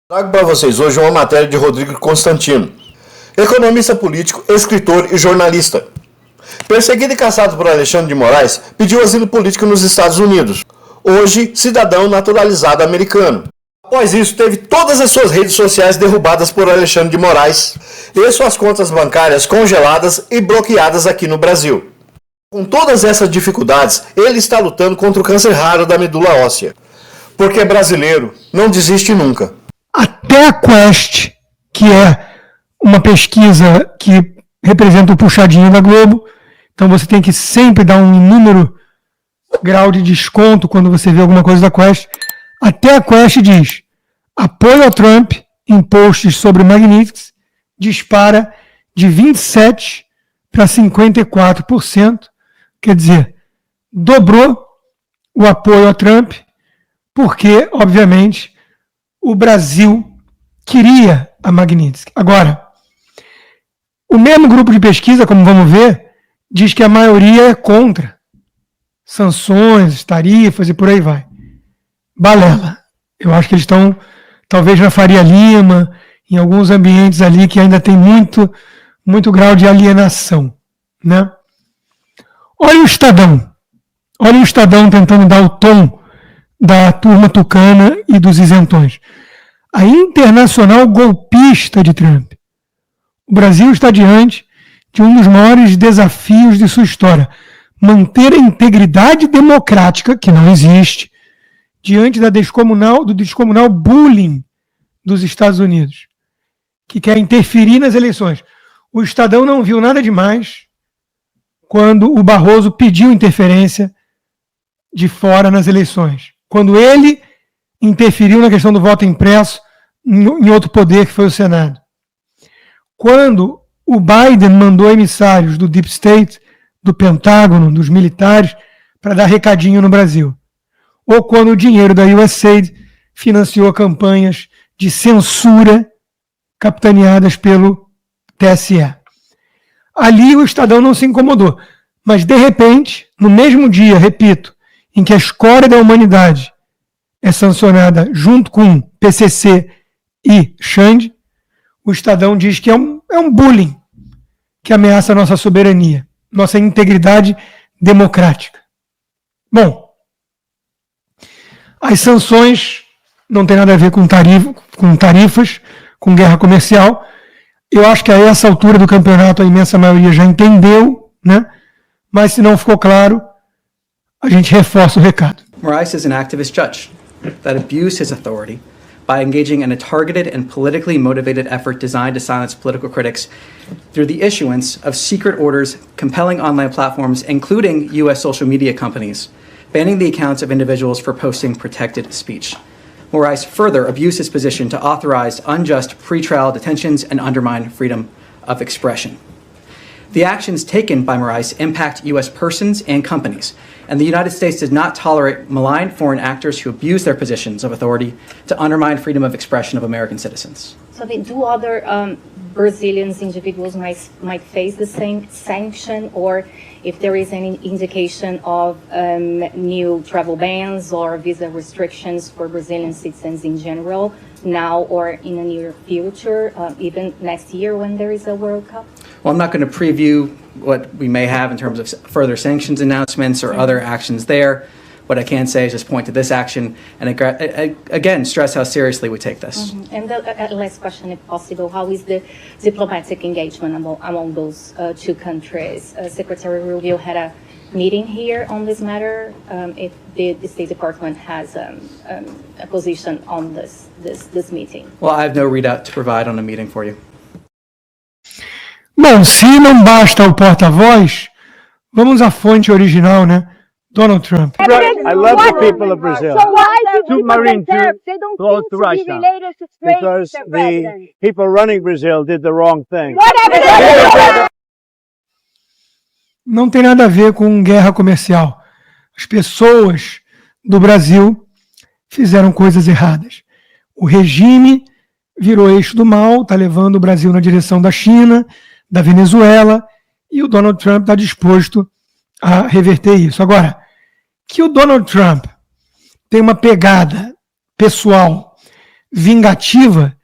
Trago para vocês hoje uma matéria de Rodrigo Constantino, economista político, escritor e jornalista. Perseguido e caçado por Alexandre de Moraes, pediu asilo político nos Estados Unidos. Hoje, cidadão naturalizado americano. Após isso, teve todas as suas redes sociais derrubadas por Alexandre de Moraes e suas contas bancárias congeladas e bloqueadas aqui no Brasil. Com todas essas dificuldades, ele está lutando contra o câncer raro da medula óssea. Porque brasileiro não desiste nunca. Até a Quest, que é uma pesquisa que representa o puxadinho da Globo, então você tem que sempre dar um inúmero grau de desconto quando você vê alguma coisa da Quest. Até a Quest diz: apoio a Trump em posts sobre Magnitsky dispara de 27% para 54%, quer dizer, dobrou o apoio a Trump, porque, obviamente, o Brasil queria a Magnitsky. Agora, o mesmo grupo de pesquisa, como vamos ver, diz que a maioria é contra sanções, tarifas e por aí vai. Balela. Eu acho que eles estão, talvez, na Faria Lima, em alguns ambientes ali que ainda tem muito grau de alienação, né? Olha o Estadão. Olha o Estadão tentando dar o tom da turma tucana e dos isentões. A internacional golpista de Trump. O Brasil está diante de um dos maiores desafios de sua história. Manter a integridade democrática, que não existe, diante do descomunal bullying dos Estados Unidos, que quer interferir nas eleições. O Estadão não viu nada demais quando o Barroso pediu interferência de fora nas eleições. Quando ele interferiu na questão do voto impresso em outro poder, que foi o Senado. Quando o Biden mandou emissários do Deep State, do Pentágono, dos militares, para dar recadinho no Brasil. Ou quando o dinheiro da USAID financiou campanhas de censura capitaneadas pelo TSE. Ali o Estadão não se incomodou. Mas, de repente, no mesmo dia, repito, em que a escória da humanidade é sancionada junto com PCC e Xande, o Estadão diz que é um bullying que ameaça a nossa soberania, nossa integridade democrática. Bom, as sanções não tem nada a ver com tarifas, com guerra comercial. Eu acho que a essa altura do campeonato a imensa maioria já entendeu, né? Mas se não ficou claro, a gente reforça o recado. Moraes is an activist judge that abused his authority by engaging in a targeted and politically motivated effort designed to silence political critics through the issuance of secret orders compelling online platforms, including U.S. social media companies, banning the accounts of individuals for posting protected speech. Moraes further abused his position to authorize unjust pretrial detentions and undermine freedom of expression. The actions taken by Moraes impact U.S. persons and companies, and the United States does not tolerate malign foreign actors who abuse their positions of authority to undermine freedom of expression of American citizens. So do other Brazilian individuals might face the same sanction, or if there is any indication of new travel bans or visa restrictions for Brazilian citizens in general, now or in the near future, even next year when there is a World Cup? Well, I'm not going to preview what we may have in terms of further sanctions announcements or other actions there. What I can say is just point to this action and again stress how seriously we take this. Mm-hmm. And the last question, if possible, how is the diplomatic engagement among those two countries? Secretary Rubio had a meeting here on this matter. If the State Department has a position on this meeting. Well, I have no readout to provide on a meeting for you. Bom, se não basta o porta-voz, vamos à fonte original, né? Donald Trump. I love the people of Brazil. So why do Marine they don't close to Russia? Because the people running Brazil did the wrong thing. Não tem nada a ver com guerra comercial. As pessoas do Brasil fizeram coisas erradas. O regime virou eixo do mal, está levando o Brasil na direção da China, da Venezuela, e o Donald Trump está disposto a reverter isso. Agora, que o Donald Trump tem uma pegada pessoal vingativa,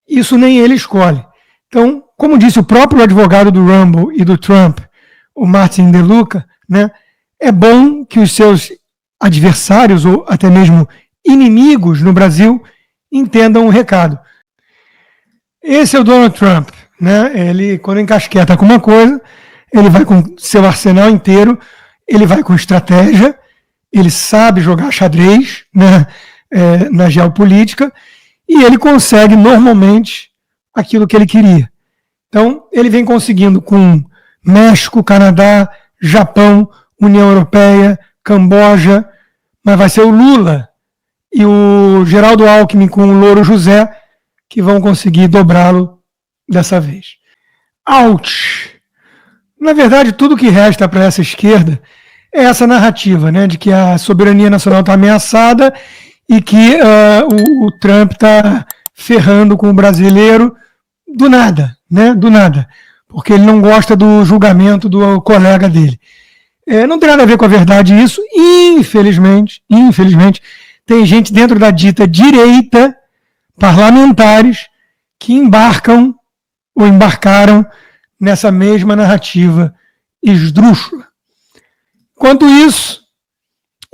isso nem ele escolhe. Então, como disse o próprio advogado do Rumble e do Trump, o Martin DeLuca, né, é bom que os seus adversários ou até mesmo inimigos no Brasil entendam o recado. Esse é o Donald Trump, né? Ele, quando encasqueta com uma coisa, ele vai com seu arsenal inteiro, ele vai com estratégia, ele sabe jogar xadrez, né, na geopolítica, e ele consegue normalmente aquilo que ele queria. Então, ele vem conseguindo com México, Canadá, Japão, União Europeia, Camboja, mas vai ser o Lula e o Geraldo Alckmin com o Louro José que vão conseguir dobrá-lo dessa vez. Ouch! Na verdade, tudo que resta para essa esquerda é essa narrativa, né, de que a soberania nacional está ameaçada e que o Trump está ferrando com o brasileiro do nada, né, do nada, porque ele não gosta do julgamento do colega dele. Não tem nada a ver com a verdade isso, infelizmente, tem gente dentro da dita direita, parlamentares, que embarcam ou embarcaram nessa mesma narrativa esdrúxula. Enquanto isso,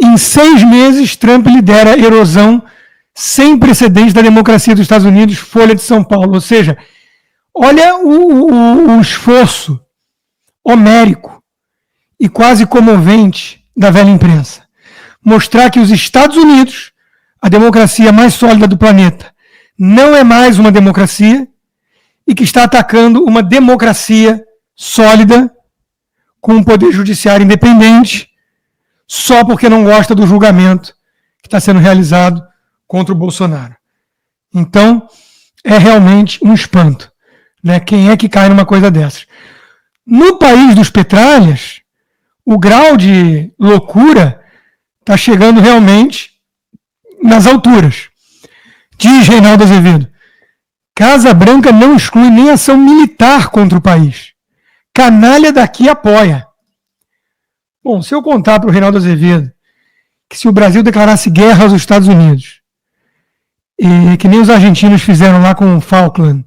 em 6 meses, Trump lidera a erosão sem precedentes da democracia dos Estados Unidos, Folha de São Paulo. Ou seja, olha o esforço homérico e quase comovente da velha imprensa. Mostrar que os Estados Unidos, a democracia mais sólida do planeta, não é mais uma democracia e que está atacando uma democracia sólida com um poder judiciário independente só porque não gosta do julgamento que está sendo realizado contra o Bolsonaro. Então, é realmente um espanto, né? Quem é que cai numa coisa dessas? No país dos petralhas, o grau de loucura está chegando realmente nas alturas. Diz Reinaldo Azevedo, Casa Branca não exclui nem ação militar contra o país. Canalha daqui apoia. Bom, se eu contar para o Reinaldo Azevedo que se o Brasil declarasse guerra aos Estados Unidos, e que nem os argentinos fizeram lá com o Falkland,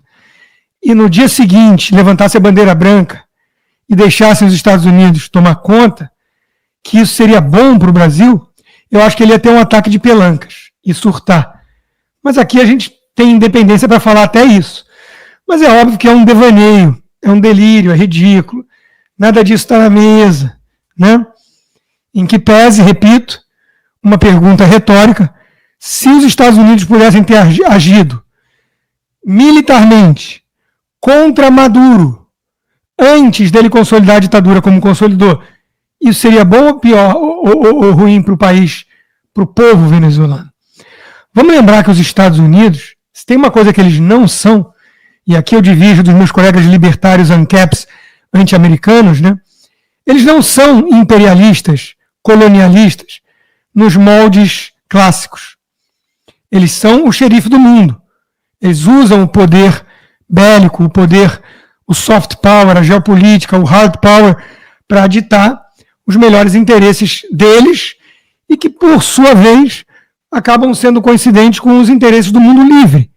e no dia seguinte levantasse a bandeira branca e deixassem os Estados Unidos tomar conta, que isso seria bom para o Brasil, eu acho que ele ia ter um ataque de pelancas e surtar. Mas aqui a gente tem independência para falar até isso. Mas é óbvio que é um devaneio, é um delírio, é ridículo. Nada disso está na mesa, né? Em que pese, repito, uma pergunta retórica, se os Estados Unidos pudessem ter agido militarmente contra Maduro antes dele consolidar a ditadura como consolidou, isso seria bom ou pior, ou ruim para o país, para o povo venezuelano? Vamos lembrar que os Estados Unidos, se tem uma coisa que eles não são, e aqui eu divirjo dos meus colegas libertários ANCAPs anti-americanos, né? Eles não são imperialistas, colonialistas, nos moldes clássicos. Eles são o xerife do mundo. Eles usam o poder bélico, o poder, o soft power, a geopolítica, o hard power, para ditar os melhores interesses deles e que, por sua vez, acabam sendo coincidentes com os interesses do mundo livre,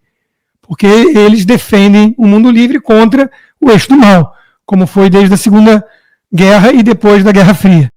porque eles defendem o mundo livre contra o eixo do mal, como foi desde a Segunda Guerra e depois da Guerra Fria.